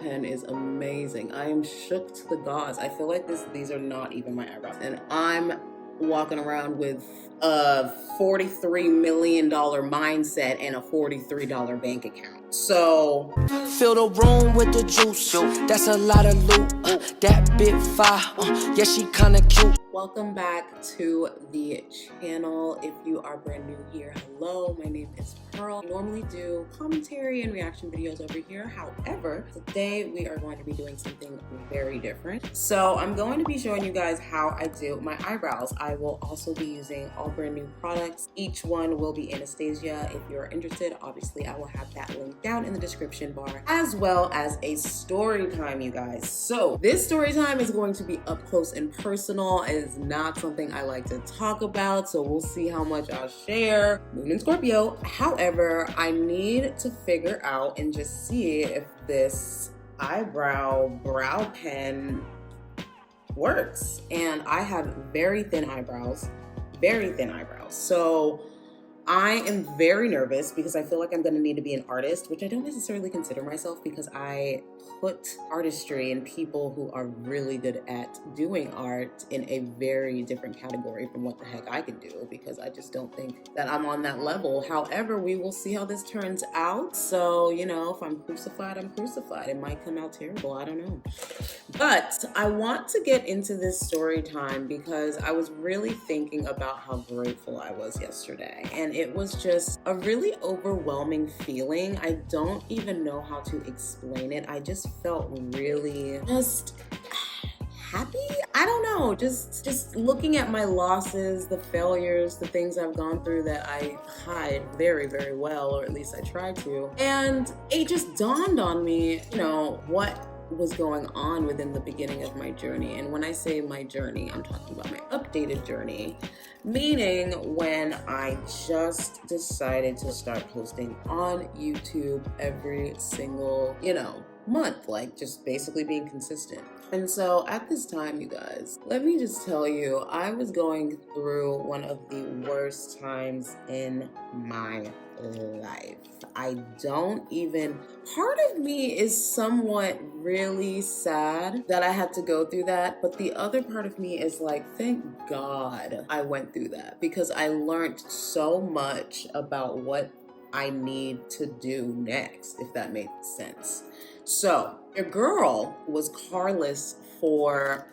pen is amazing. I am shook to the gods. I feel like these are not even my eyebrows. And I'm walking around with a $43 million mindset and a $43 bank account. So fill the room with the juice. That's a lot of loot. That bit fire. Yeah, she kinda cute. welcome back to the channel. If you are brand new here, hello, my name is Pearl. I normally do commentary and reaction videos over here. However, today we are going to be doing something very different. So I'm going to be showing you guys how I do my eyebrows. I will also be using all brand new products. Each one will be Anastasia. If you're interested, obviously I will have that link down in the description bar, as well as a story time, you guys. So this story time is going to be up close and personal. It is not something I like to talk about, so we'll see how much I'll share. Moon in Scorpio. However, I need to figure out and just see if this brow pen works. And I have very thin eyebrows, so I am very nervous because I feel like I'm going to need to be an artist, which I don't necessarily consider myself because I put artistry and people who are really good at doing art in a very different category from what the heck I can do, because I just don't think that I'm on that level. However, we will see how this turns out. So, you know, if I'm crucified, I'm crucified. It might come out terrible. I don't know. But I want to get into this story time because I was really thinking about how grateful I was yesterday. And it was just a really overwhelming feeling. I don't even know how to explain it. I just felt really happy. I don't know, just looking at my losses, the failures, the things I've gone through that I hide very, very well, or at least I try to. And it just dawned on me, you know, what was going on within the beginning of my journey. And when I say my journey, I'm talking about my updated journey, meaning when I just decided to start posting on YouTube every single, month, like just basically being consistent. And so at this time, you guys, let me just tell you, I was going through one of the worst times in my life. Part of me is somewhat really sad that I had to go through that, but the other part of me is like, thank God I went through that, because I learned so much about what I need to do next, if that made sense. So your girl was carless for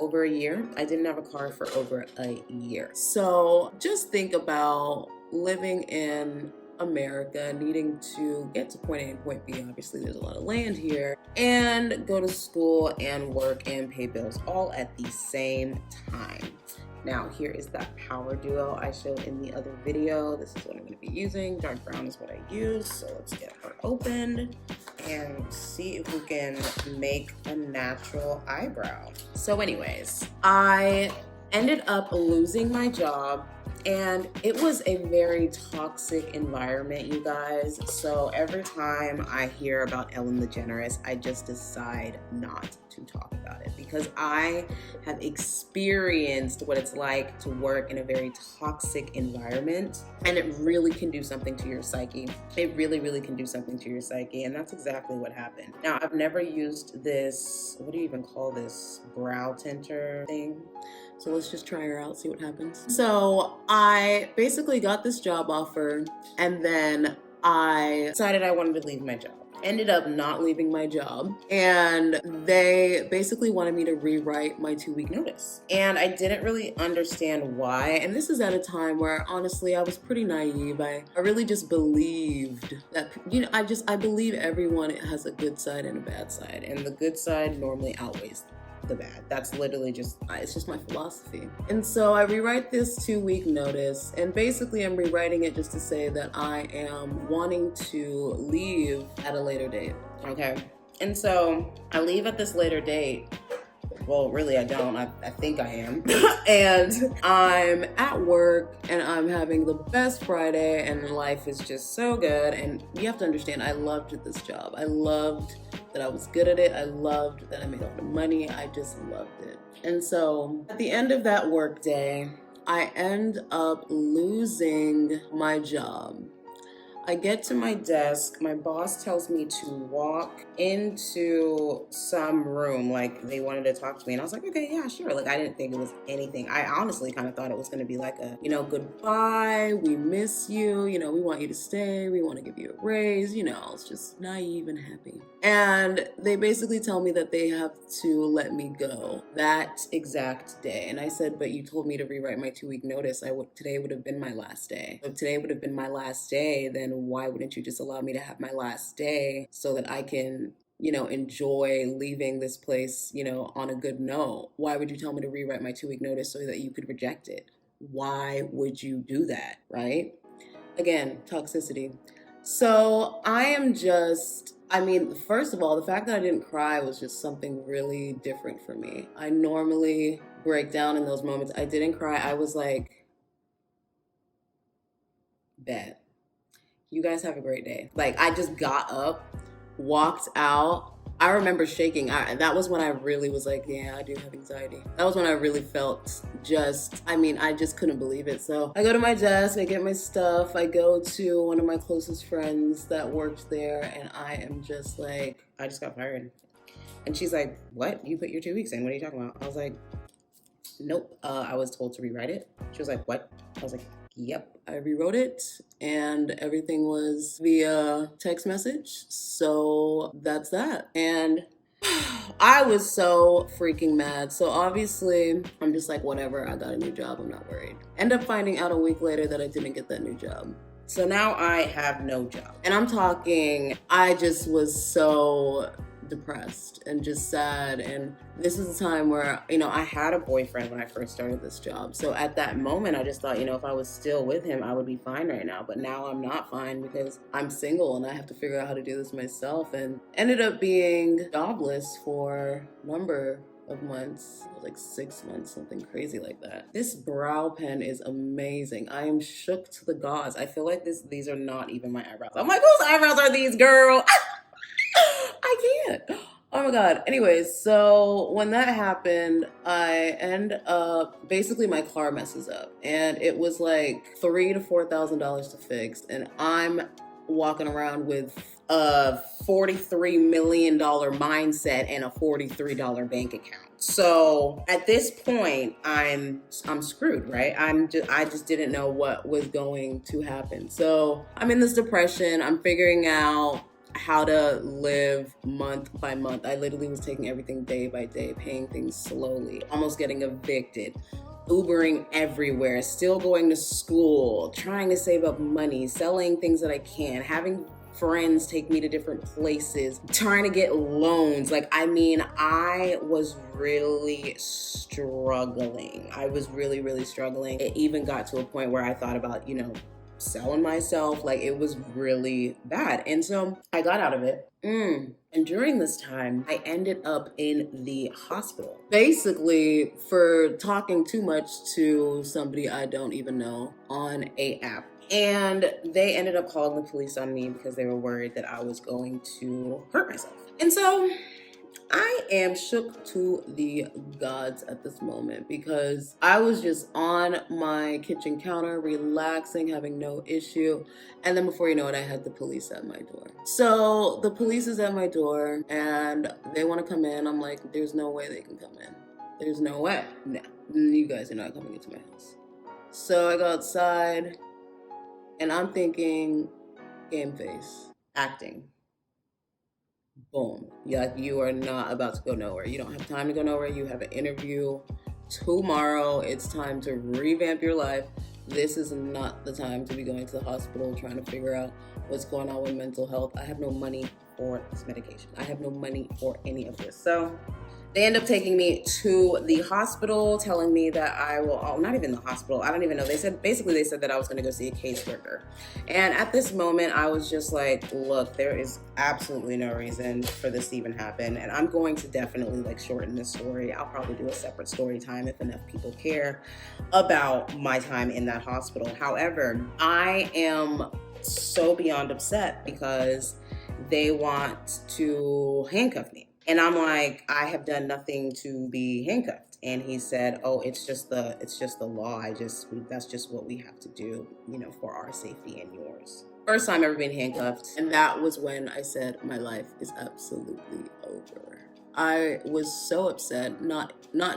over a year. I didn't have a car for over a year. So just think about living in America, needing to get to point A and point B. Obviously, there's a lot of land here, and go to school and work and pay bills all at the same time. Now, here is that power duo I showed in the other video. This is what I'm going to be using. Dark brown is what I use. So let's get her opened and see if we can make a natural eyebrow. So anyways, I ended up losing my job, and it was a very toxic environment, you guys. So every time I hear about Ellen DeGeneres, I just decide not to talk about it, because I have experienced what it's like to work in a very toxic environment, and it really can do something to your psyche. It really, really can do something to your psyche, and that's exactly what happened. Now, I've never used this, what do you even call this, brow tinter thing? So let's just try her out, see what happens. So I basically got this job offer, and then I decided I wanted to leave my job. Ended up not leaving my job, and they basically wanted me to rewrite my 2-week notice. And I didn't really understand why. And this is at a time where honestly I was pretty naive. I really just believed that, I believe everyone has a good side and a bad side, and the good side normally outweighs the bad. That's literally it's just my philosophy. And so I rewrite this 2-week notice, and basically I'm rewriting it just to say that I am wanting to leave at a later date. Okay. And so I leave at this later date. Well, really, I don't. I think I am. And I'm at work, and I'm having the best Friday, and life is just so good. And you have to understand, I loved this job. I loved that I was good at it. I loved that I made a lot of money. I just loved it. And so at the end of that work day, I end up losing my job. I get to my desk, my boss tells me to walk into some room, like they wanted to talk to me. And I was like, okay, yeah, sure. Like I didn't think it was anything. I honestly kind of thought it was gonna be like a, goodbye, we miss you, we want you to stay, we want to give you a raise, it's just naive and happy. And they basically tell me that they have to let me go that exact day. And I said, but you told me to rewrite my 2-week notice. Today would have been my last day. If today would have been my last day, then why wouldn't you just allow me to have my last day so that I can, enjoy leaving this place, on a good note? Why would you tell me to rewrite my 2-week notice so that you could reject it? Why would you do that, right? Again, toxicity. So I am just, first of all, the fact that I didn't cry was just something really different for me. I normally break down in those moments. I didn't cry. I was like, bet. You guys have a great day. Like, I just got up, walked out. I remember shaking. That was when I really was like, yeah, I do have anxiety. That was when I really felt I just couldn't believe it. So I go to my desk, I get my stuff, I go to one of my closest friends that worked there, and I am just like, I just got fired. And she's like, what? You put your 2 weeks in? What are you talking about? I was like, nope. I was told to rewrite it. She was like, what? I was like, yep, I rewrote it and everything was via text message. So that's that. And I was so freaking mad. So obviously, I'm just like, whatever, I got a new job, I'm not worried. End up finding out a week later that I didn't get that new job. So now I have no job. And I'm talking, I just was so depressed and just sad. And this is a time where, I had a boyfriend when I first started this job. So at that moment, I just thought, if I was still with him, I would be fine right now. But now I'm not fine because I'm single and I have to figure out how to do this myself. And ended up being jobless for a number of months, like 6 months, something crazy like that. This brow pen is amazing. I am shook to the gods. I feel like these are not even my eyebrows. I'm like, whose eyebrows are these, girl? I can't. Oh my God. Anyways, so when that happened, I end up, basically my car messes up and it was like $3,000 to $4,000 to fix. And I'm walking around with a $43 million mindset and a $43 bank account. So at this point, I'm screwed, right? I just didn't know what was going to happen. So I'm in this depression. I'm figuring out how to live month by month. I literally was taking everything day by day, paying things slowly, almost getting evicted, Ubering everywhere, still going to school, trying to save up money, selling things that I can, having friends take me to different places, trying to get loans. I was really struggling. I was really, really struggling. It even got to a point where I thought about, selling myself. Like, it was really bad. And so I got out of it. And during this time, I ended up in the hospital, basically for talking too much to somebody I don't even know on a app. And they ended up calling the police on me because they were worried that I was going to hurt myself. And so I am shook to the gods at this moment because I was just on my kitchen counter, relaxing, having no issue. And then before you know it, I had the police at my door. So the police is at my door and they want to come in. I'm like, there's no way they can come in. There's no way. No, you guys are not coming into my house. So I go outside and I'm thinking, game face, acting. Boom. You are not about to go nowhere. You don't have time to go nowhere. You have an interview tomorrow. It's time to revamp your life. This is not the time to be going to the hospital trying to figure out what's going on with mental health. I have no money for this medication. I have no money for any of this. So they end up taking me to the hospital, telling me that not even the hospital, I don't even know. They said that I was gonna go see a caseworker. And at this moment, I was just like, look, there is absolutely no reason for this to even happen. And I'm going to definitely shorten this story. I'll probably do a separate story time if enough people care about my time in that hospital. However, I am so beyond upset because they want to handcuff me. And I'm like, I have done nothing to be handcuffed. And he said, oh, it's just the law. That's just what we have to do, for our safety and yours. First time ever being handcuffed. And that was when I said my life is absolutely over. I was so upset, not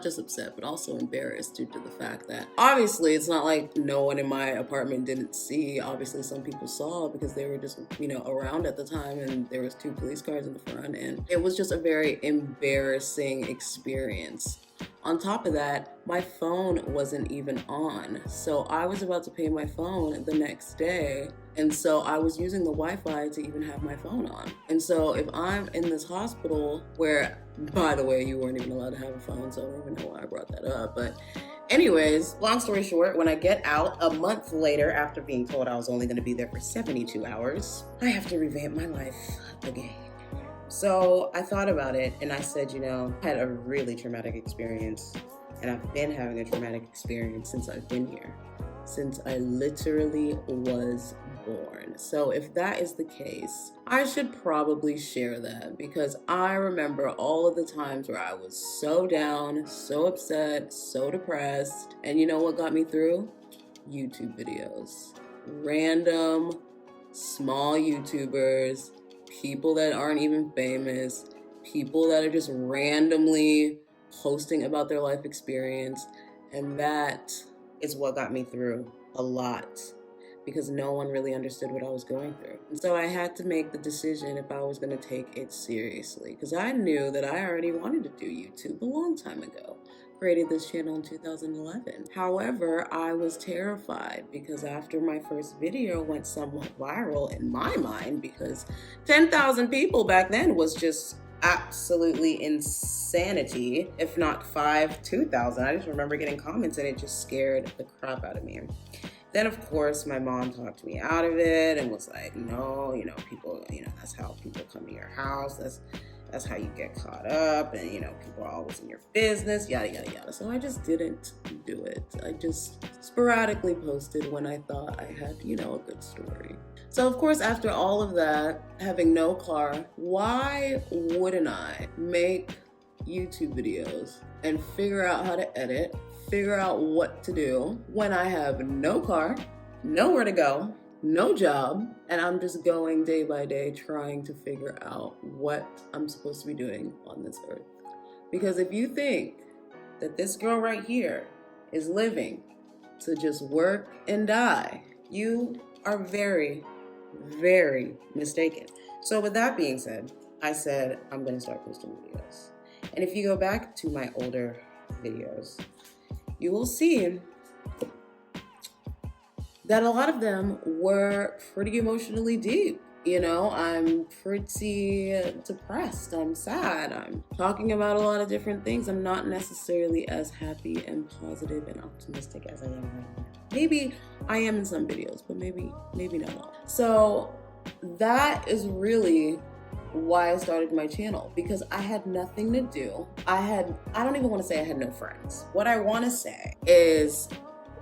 just upset, but also embarrassed due to the fact that obviously it's not like no one in my apartment didn't see. Obviously some people saw because they were just, around at the time, and there was 2 police cars in the front, and it was just a very embarrassing experience. On top of that, my phone wasn't even on. So I was about to pay my phone the next day. And so I was using the Wi-Fi to even have my phone on. And so if I'm in this hospital where, by the way, you weren't even allowed to have a phone, so I don't even know why I brought that up. But anyways, long story short, when I get out a month later after being told I was only going to be there for 72 hours, I have to revamp my life again. So I thought about it and I said, I had a really traumatic experience, and I've been having a traumatic experience since I've been here, since I literally was born. So if that is the case, I should probably share that, because I remember all of the times where I was so down, so upset, so depressed. And you know what got me through? YouTube videos. Random, small YouTubers, people that aren't even famous, people that are just randomly posting about their life experience. And that is what got me through a lot, because no one really understood what I was going through. And so I had to make the decision if I was going to take it seriously, because I knew that I already wanted to do YouTube a long time ago. Created this channel in 2011. However, I was terrified because after my first video went somewhat viral in my mind, because 10,000 people back then was just absolutely insanity, if not 2,000. I just remember getting comments and it just scared the crap out of me. Then, of course, my mom talked me out of it and was like, no, people, that's how people come to your house. That's how you get caught up, and people are always in your business, yada, yada, yada. So I just didn't do it. I just sporadically posted when I thought I had, a good story. So of course, after all of that, having no car, why wouldn't I make YouTube videos and figure out how to edit, figure out what to do when I have no car, nowhere to go, no job, and I'm just going day by day trying to figure out what I'm supposed to be doing on this earth. Because if you think that this girl right here is living to just work and die, you are very, very mistaken. So with that being said, I said I'm going to start posting videos. And if you go back to my older videos, you will see that a lot of them were pretty emotionally deep. I'm pretty depressed, I'm sad, I'm talking about a lot of different things. I'm not necessarily as happy and positive and optimistic as I am right now. Maybe I am in some videos, but maybe not all. So that is really why I started my channel, because I had nothing to do. I don't even want to say I had no friends. What I want to say is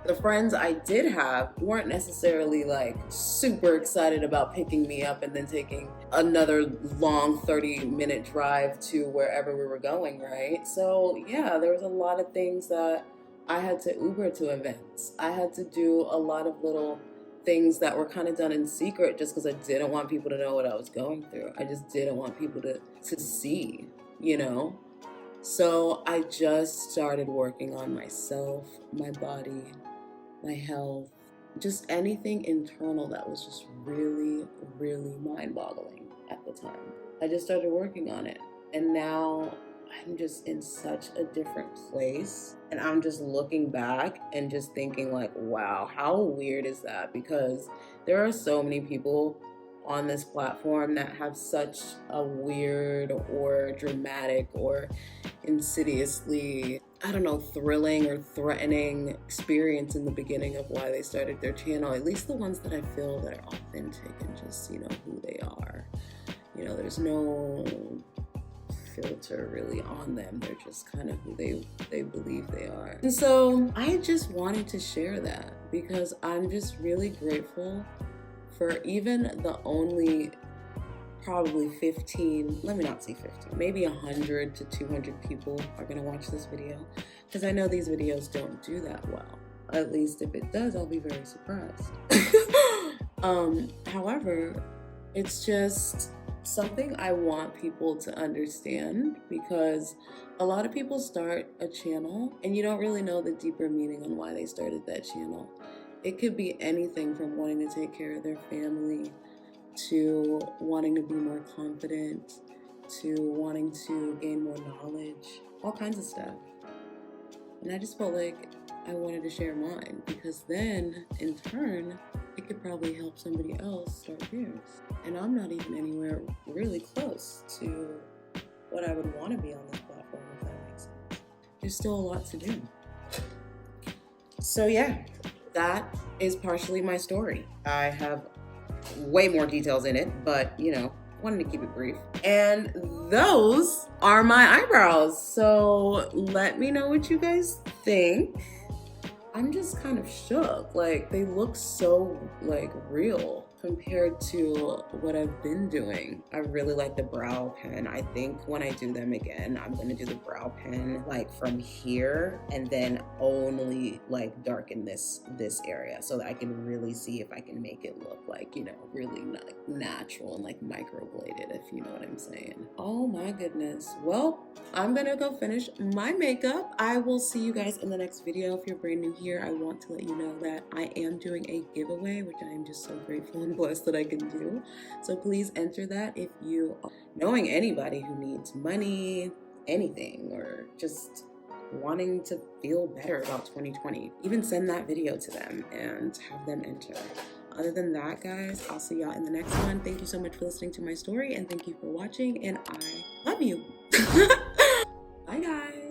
the friends I did have weren't necessarily like super excited about picking me up and then taking another long 30-minute drive to wherever we were going, right? So yeah, there was a lot of things that I had to Uber to events. I had to do a lot of little things that were kind of done in secret just because I didn't want people to know what I was going through. I just didn't want people to see, So I just started working on myself, my body, my health, just anything internal that was just really, really mind-boggling at the time. I just started working on it. And now I'm just in such a different place. And I'm just looking back and just thinking like, wow, how weird is that? Because there are so many people on this platform that have such a weird or dramatic or insidiously, thrilling or threatening experience in the beginning of why they started their channel. At least the ones that I feel that are authentic and just, who they are. There's no filter really on them. They're just kind of who they believe they are. And so I just wanted to share that because I'm just really grateful for even the only probably 15, let me not say 15, maybe 100 to 200 people are gonna watch this video, because I know these videos don't do that well. At least if it does, I'll be very surprised. However, it's just something I want people to understand, because a lot of people start a channel and you don't really know the deeper meaning on why they started that channel. It could be anything from wanting to take care of their family, to wanting to be more confident, to wanting to gain more knowledge, all kinds of stuff. And I just felt like I wanted to share mine, because then in turn, it could probably help somebody else start theirs. And I'm not even anywhere really close to what I would want to be on this platform, if that makes sense. There's still a lot to do. So yeah, that is partially my story. I have way more details in it, but you know, wanted to keep it brief. And those are my eyebrows. So let me know what you guys think. I'm just kind of shook. Like, they look so like real compared to what I've been doing. I really like the brow pen. I think when I do them again, I'm gonna do the brow pen like from here and then only like darken this area so that I can really see if I can make it look like, you know, really natural and like microbladed, if you know what I'm saying. Oh my goodness. Well, I'm gonna go finish my makeup. I will see you guys in the next video. If you're brand new here, I want to let you know that I am doing a giveaway, which I am just so grateful and blessed that I can do. So please enter that if you are knowing anybody who needs money, anything, or just wanting to feel better about 2020. Even send that video to them and have them enter. Other than that, guys, I'll see y'all in the next one. Thank you so much for listening to my story, and thank you for watching, and I love you. Bye, guys.